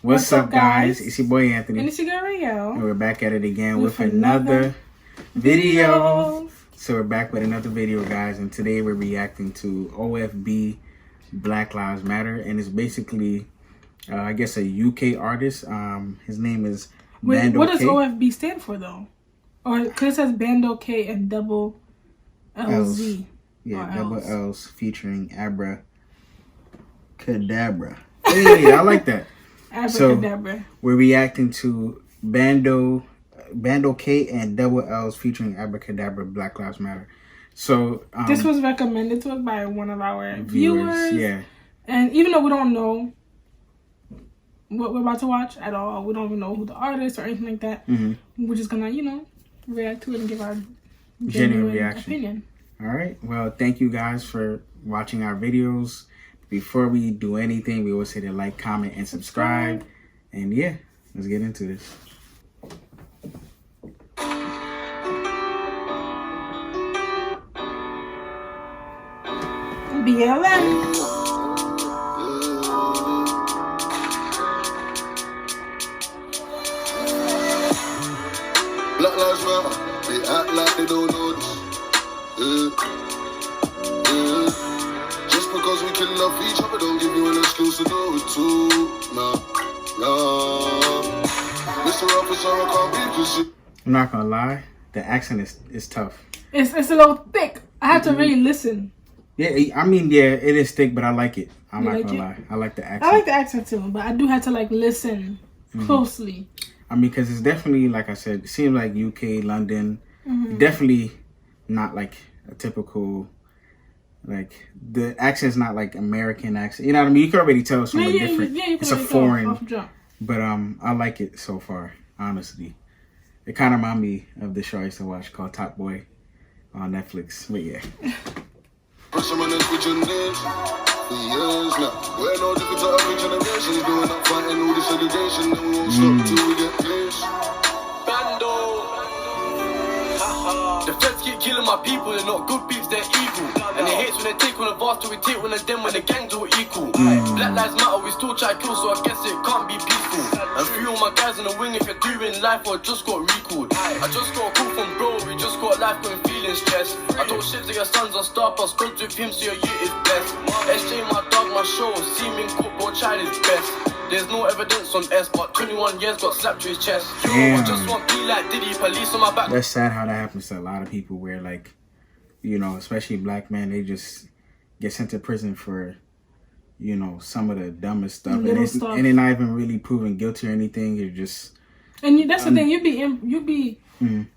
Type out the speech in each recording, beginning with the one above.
What's up, guys? It's your boy Anthony. And it's your girl Raelle. And we're back at it again with another video. So we're back with another video, guys. And today we're reacting to OFB Black Lives Matter. And it's basically, I guess, a UK artist. His name is BandoKay. What does OFB stand for, though? Or because it says BandoKay and double LZ. Yeah, double L's featuring Abra Cadabra. Hey, I like that. Abra Cadabra. We're reacting to BandoKay and double L's featuring Abra Cadabra Black Lives Matter. So this was recommended to us by one of our viewers. Yeah. And even though we don't know what we're about to watch at all, we don't even know who the artist or anything like that. We're just gonna, react to it and give our genuine reaction. Opinion. All right. Well, thank you guys for watching our videos. Before we do anything, we always say to like, comment, and subscribe. And yeah, let's get into this. BLM. Black Lives Matter, they act like they don't know this. Just because we can love each other don't give you an excuse to do it too. Nah. Mr. Officer, I can't be pussy. I'm not gonna lie, the accent is tough. It's a little thick. I have to really listen. Yeah, I mean, yeah, it is thick, but I like it. I'm not gonna lie. I like the accent. I like the accent too, but I do have to listen closely. I mean, because it's definitely, like I said, it seems like UK, London. Definitely not like a typical, the accent's not like American accent. You know what I mean? You can already tell it's something different. Yeah, it's a foreign. But I like it so far, honestly. It kind of reminds me of the show I used to watch called Top Boy on Netflix. But yeah. Years now. We're no different to other generations. Doing up, fighting all this segregation. And we won't stop till we get peace. Bando. The feds keep killing my people. They're not good peeps, they're evil. And they hate when they take on the vast, we take one of them when the gangs are equal. Black lives matter, we still try to kill, so I guess it can't be peaceful. And free all my guys on the wing if you're doing life or just got recalled. I just got a call from bro, we just got life going feeling stressed. I told shit to your sons on Star Plus, good with him so your youth is blessed. SJ my dog, my show, seeming cook, but child is best. There's no evidence on S, but 21 years got slapped to his chest. Yo, I just want to be like Diddy, police on my back. That's sad how that happens to a lot of people where especially black men, they just get sent to prison for, some of the dumbest stuff. And they're not even really proven guilty or anything. You're just... And that's the thing, you'd be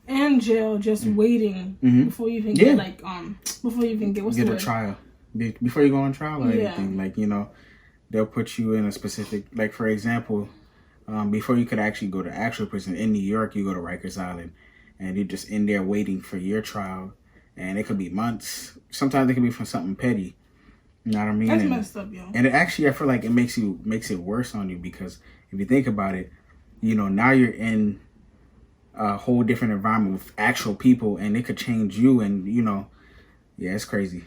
in jail just waiting before you even get before you even get a trial. Before you go on trial or anything. They'll put you in a specific, for example, before you could actually go to actual prison in New York, you go to Rikers Island, and you're just in there waiting for your trial, and it could be months. Sometimes it could be for something petty. You know what I mean? That's messed up, yo. And it actually, I feel like it makes it worse on you, because if you think about it, now you're in a whole different environment with actual people, and it could change you, and yeah, it's crazy.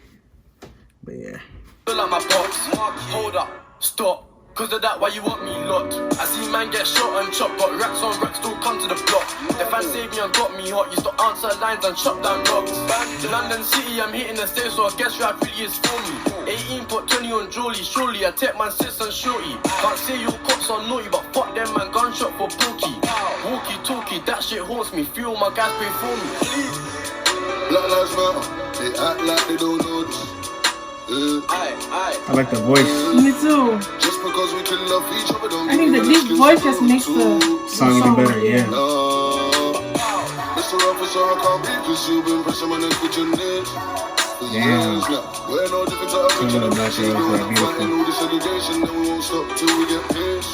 But yeah. Fill out my box. Hold up. Stop. Cause of that, why you want me locked? I see man get shot and chopped, got racks on racks, still come to the block. The fans saved me and got me hot, used to answer lines and chop down rocks. To London City, I'm hitting the stage, so I guess rap really is for me. 18 put 20 on Jolly, surely I take my sis and shorty. Can't say your cops are naughty, but fuck them man, gunshot for pokey. Walkie talkie, that shit haunts me, feel my guys pay for me. Black Lives Matter, they act like they don't know this. I like the voice. Me too. Just because we can love each other don't I think the deep voice just makes the song even better, yeah. Mr. Officer, I can't be because you've been pressing my neck with your knees. Damn. We're no different to other generations. We're fighting all this segregation, and we won't stop till we get peace.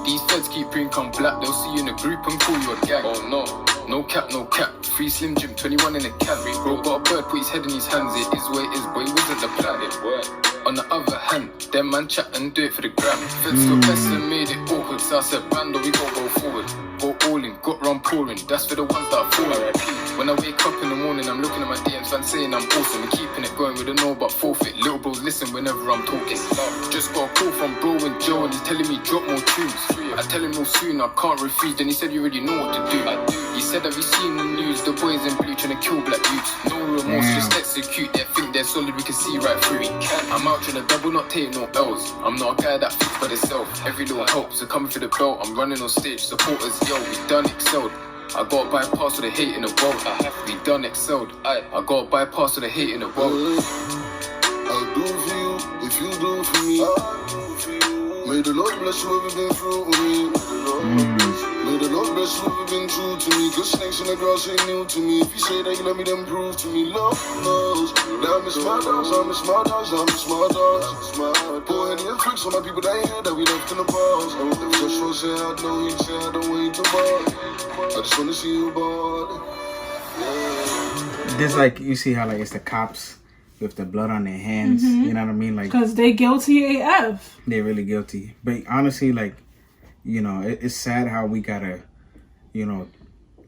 These feds keep bringing black, they'll see you in a group and call you a gang. Oh no. No cap, no cap. Free Slim Jim, 21 in a can. Bro got a bird, put his head in his hands. It is what it is, but it wasn't the plan. On the other hand, them man chat and do it for the gram. Feds got best and made it awkward, so I said, Bando, we gon' go forward. Go all in, got run pouring. That's for the ones that are falling. When I wake up in the morning, I'm looking at my DMs and saying I'm awesome. And keeping it going with a no but forfeit. Little bros listen whenever I'm talking. Just got a call from bro and Joe and he's telling me drop more tunes. I tell him no soon, I can't refuse. Then he said you already know what to do. He said, have you seen the news? The boys in blue trying to kill black youths. No remorse, just execute. They think they're solid, we can see right through it. I'm out trying to double, not take no L's. I'm not a guy that thinks by himself. Every little help, so coming for the belt. I'm running on stage, supporters, yo, we done excelled. I got bypass with the hate in the world. We done excelled. I got bypass with the hate in the world. I'll do for you if you do for me. May the Lord bless you ever been through with me. May the Lord bless you ever been true to me. Cause snakes in the grass ain't new to me. If you say that you let me, then prove to me. Love knows. Now I miss my dogs, I miss my dogs, I miss my dogs. Pour any tricks on my people that ain't here that we left in the past. If Joshua said I know, he'd say I don't want you to ball. I just wanna see you ball. This like, you see how like it's the cops with the blood on their hands, you know what I mean? Like, because they guilty AF. They're really guilty. But honestly, like, you know, it's sad how we gotta, you know,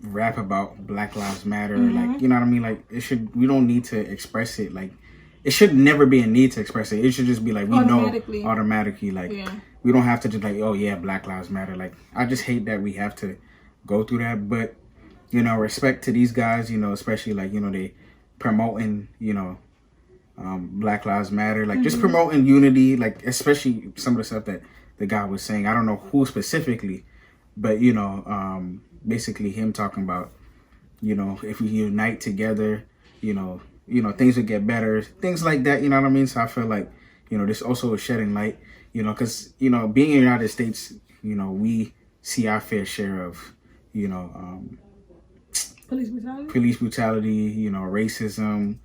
rap about Black Lives Matter. Like, you know what I mean? Like, we don't need to express it. Like, it should never be a need to express it. It should just be like, we know automatically. Like, we don't have to just like, oh yeah, Black Lives Matter. Like, I just hate that we have to go through that. But, you know, respect to these guys, you know, especially like, you know, they promoting, you know, Black Lives Matter, like just promoting unity, like especially some of the stuff that the guy was saying. I don't know who specifically, but you know, basically him talking about, you know, if we unite together, you know, things would get better, things like that. You know what I mean? So I feel like, you know, this also is shedding light, you know, because you know, being in the United States, you know, we see our fair share of, you know, police brutality, you know, racism.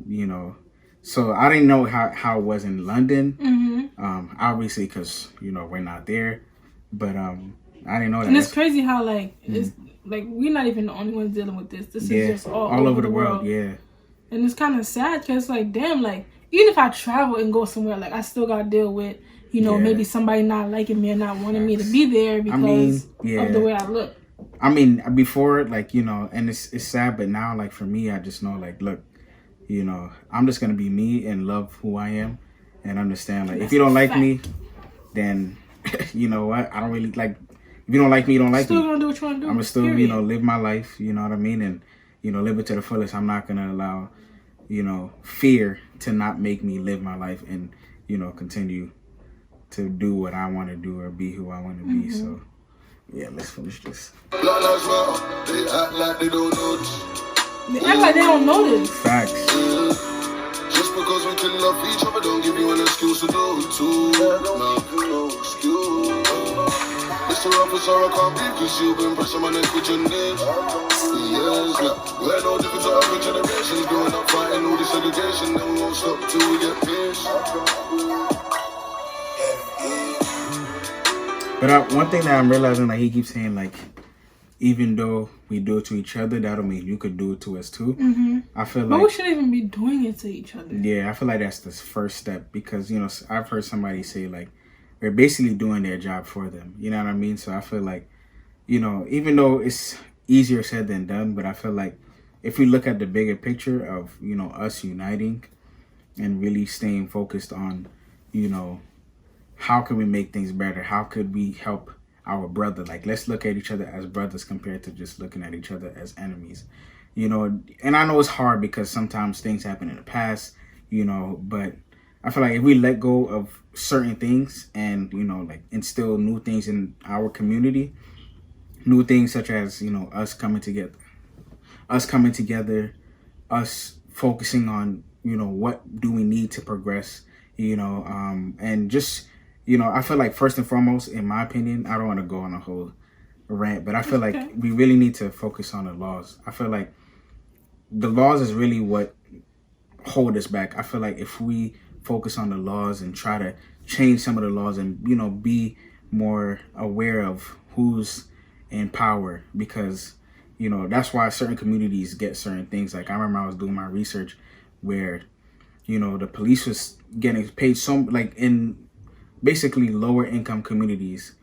You know, so I didn't know how it was in London, obviously because, you know, we're not there, but I didn't know that. And it's crazy how like it's like we're not even the only ones dealing with this. This is just all over the world. And it's kind of sad because like, damn, like even if I travel and go somewhere, like I still got to deal with, you know, maybe somebody not liking me or not wanting me to be there because of the way I look. I mean, before, like, you know, and it's sad, but now, like, for me, I just know, like, look, you know, I'm just going to be me and love who I am and understand, like, if you don't like me, then, you know what, I don't really, like, if you don't like me, you don't like me. Still going to do what you want to do. I'm going to still, you know, live my life, you know what I mean, and, you know, live it to the fullest. I'm not going to allow, you know, fear to not make me live my life and, you know, continue to do what I want to do or be who I want to be, so... Yeah, let's finish this. Black Lives Matter, they act like they don't know this. They act like they don't know this. Facts. Just because we can love each other don't give you an excuse to do it too. No excuse. Mr. Officer, I can't be because you've been pressing my neck with your knees. Yes, now, we're no different to other generations. Growing up fighting all this segregation, and we won't stop till we get peace. But one thing that I'm realizing, like, he keeps saying, like, even though we do it to each other, that don't mean you could do it to us too. I feel like... But we shouldn't even be doing it to each other. Yeah, I feel like that's the first step because, you know, I've heard somebody say, like, they're basically doing their job for them. You know what I mean? So I feel like, you know, even though it's easier said than done, but I feel like if we look at the bigger picture of, you know, us uniting and really staying focused on, you know, how can we make things better? How could we help our brother? Like, let's look at each other as brothers compared to just looking at each other as enemies. You know, and I know it's hard because sometimes things happen in the past, you know, but I feel like if we let go of certain things and, you know, like instill new things in our community, new things such as, you know, us coming together, us focusing on, you know, what do we need to progress, you know, and just, you know, I feel like first and foremost, in my opinion, I don't want to go on a whole rant, but I feel like we really need to focus on the laws. I feel like the laws is really what hold us back. I feel like if we focus on the laws and try to change some of the laws and, you know, be more aware of who's in power, because you know, that's why certain communities get certain things. Like I remember I was doing my research where, you know, the police was getting paid like in basically lower income communities,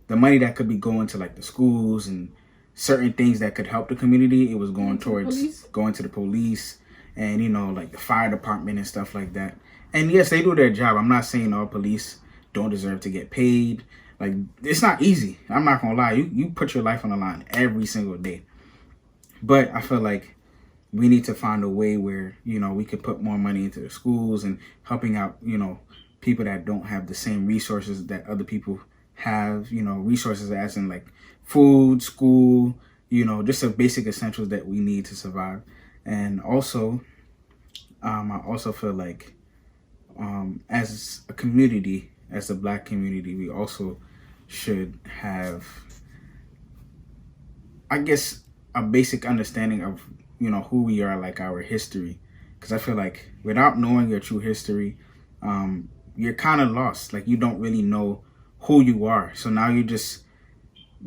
the money that could be going to like the schools and certain things that could help the community, it was going towards going to the police and, you know, like the fire department and stuff like that. And yes, they do their job. I'm not saying all police don't deserve to get paid. Like, it's not easy. I'm not gonna lie. You put your life on the line every single day. But I feel like we need to find a way where, you know, we could put more money into the schools and helping out, you know, people that don't have the same resources that other people have, you know, resources as in like food, school, you know, just the basic essentials that we need to survive. And also, I also feel like as a community, as a Black community, we also should have, I guess, a basic understanding of, you know, who we are, like our history. Because I feel like without knowing your true history, you're kind of lost. Like, you don't really know who you are. So now you just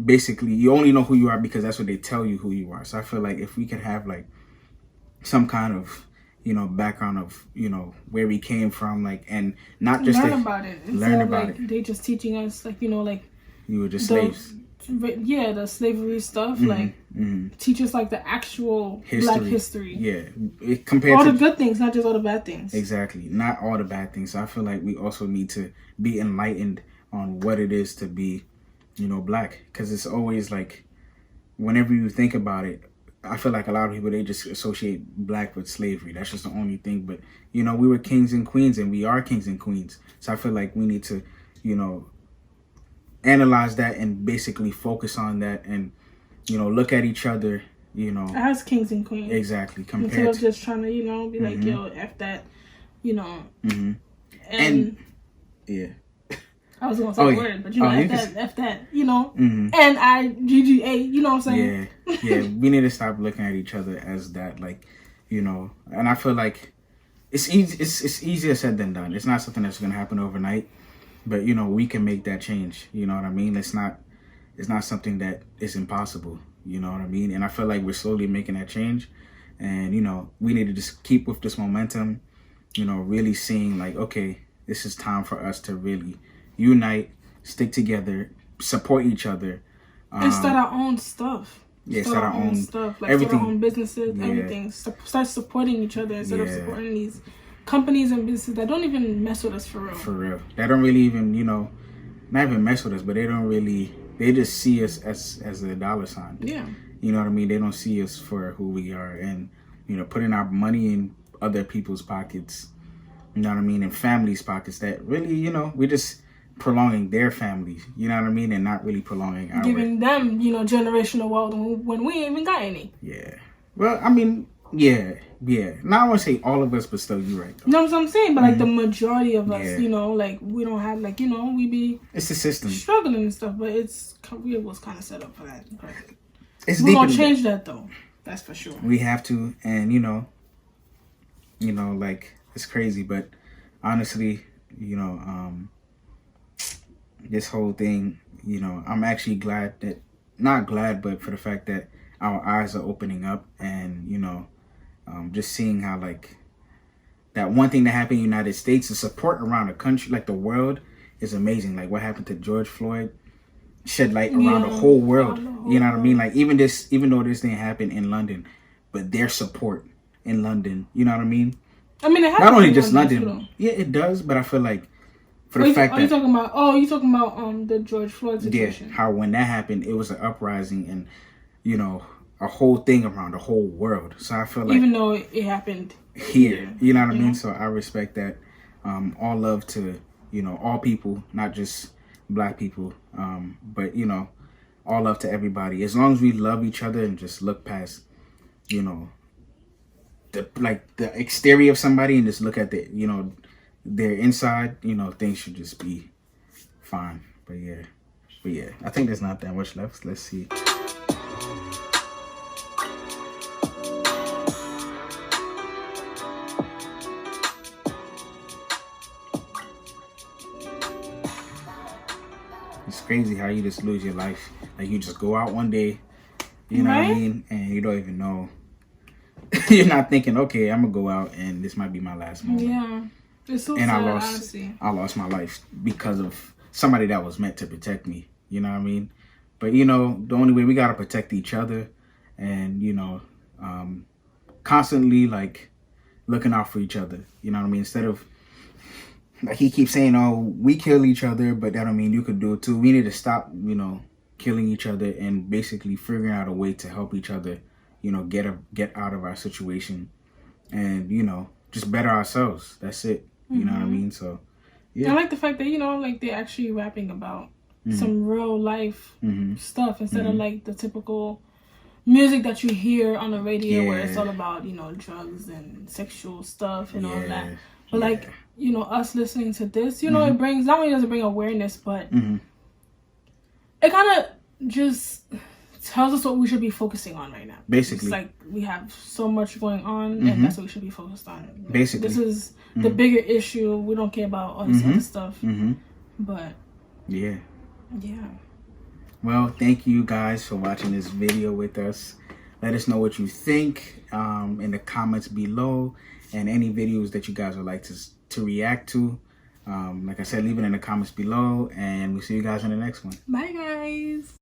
basically, you only know who you are because that's what they tell you who you are. So I feel like if we could have like some kind of, you know, background of, you know, where we came from, like, and not just learn about it. Learn about it. They just teaching us, like, you know, like you were just slaves. Yeah, the slavery stuff, like teach us like the actual Black history. Yeah, compared all to the good things, not just all the bad things. Exactly, not all the bad things. So I feel like we also need to be enlightened on what it is to be, you know, Black, because it's always like, whenever you think about it, I feel like a lot of people, they just associate Black with slavery. That's just the only thing. But, you know, we were kings and queens, and we are kings and queens. So I feel like we need to, you know, analyze that and basically focus on that and, you know, look at each other, you know. As kings and queens. Exactly. Instead of just trying to, you know, be like, yo, F that, you know. And yeah. I was going to say a word, but, you know, F that, you know. NIGGA, you know what I'm saying? Yeah. We need to stop looking at each other as that, like, you know. And I feel like it's easy. It's easier said than done. It's not something that's going to happen overnight. But, you know, we can make that change. You know what I mean? It's not something that is impossible. You know what I mean? And I feel like we're slowly making that change. And, you know, we need to just keep with this momentum, you know, really seeing like, okay, this is time for us to really unite, stick together, support each other. And start our own stuff. Yeah, start our own stuff. Like everything. Start our own businesses, everything. Start supporting each other instead of supporting these companies and businesses that don't even mess with us for real. For real. They don't really even, you know, not even mess with us, but they just see us as a dollar sign. Yeah. You know what I mean? They don't see us for who we are and, you know, putting our money in other people's pockets, you know what I mean, in families' pockets that really, you know, we're just prolonging their families, you know what I mean, and not really prolonging our... Giving them, you know, generational wealth when we ain't even got any. Yeah. Well, I mean... Yeah. Now I want to say all of us, but still, you're right. You know what I'm saying? But like the majority of us, you know, like we don't have, like, you know, we be... It's the system. Struggling and stuff, but we was kind of set up for that. It's we're going to change that, though. That's for sure. We have to, and, you know, like, it's crazy, but honestly, you know, this whole thing, you know, I'm actually glad that... Not glad, but for the fact that our eyes are opening up and, you know, just seeing how, like, that one thing that happened in the United States, the support around the country, like the world, is amazing. Like what happened to George Floyd shed light around the whole world. You know what I mean? Like even though this thing happened in London, but their support in London, you know what I mean? I mean, it happened not only just London. Too, yeah, it does, but I feel like for the fact that... you talking about the George Floyd situation. Yeah, how when that happened, it was an uprising and, you know, a whole thing around the whole world. So I feel like... Even though it happened here. You know what I mean? So I respect that. All love to, you know, all people, not just Black people. But, you know, all love to everybody. As long as we love each other and just look past, you know, the exterior of somebody and just look at the, you know, their inside, you know, things should just be fine. But yeah, I think there's not that much left. Let's see. It's crazy how you just lose your life. Like you just go out one day You know what I mean? And you don't even know. You're not thinking, okay, I'm gonna go out and this might be my last moment. Yeah, it's so and sad, honestly. I lost my life because of somebody that was meant to protect me. You know what I mean? But you know, the only way we gotta protect each other, and you know, constantly like looking out for each other. You know what I mean? Instead of like he keeps saying, "Oh, we kill each other," but that don't mean you could do it too. We need to stop, you know, killing each other and basically figuring out a way to help each other. You know, get out of our situation, and you know, just better ourselves. That's it. You know what I mean? So, yeah. I like the fact that, you know, like they're actually rapping about some real life stuff instead of like the typical music that you hear on the radio where it's all about, you know, drugs and sexual stuff and all that. But like, you know, us listening to this, you know, it brings, not only does it bring awareness, but it kind of just tells us what we should be focusing on right now. Basically. It's like we have so much going on and that's what we should be focused on. Like, basically. This is the bigger issue. We don't care about all this other stuff. But yeah. Yeah. Well, thank you guys for watching this video with us. Let us know what you think in the comments below, and any videos that you guys would like to react to. Like I said, leave it in the comments below, and we'll see you guys in the next one. Bye, guys.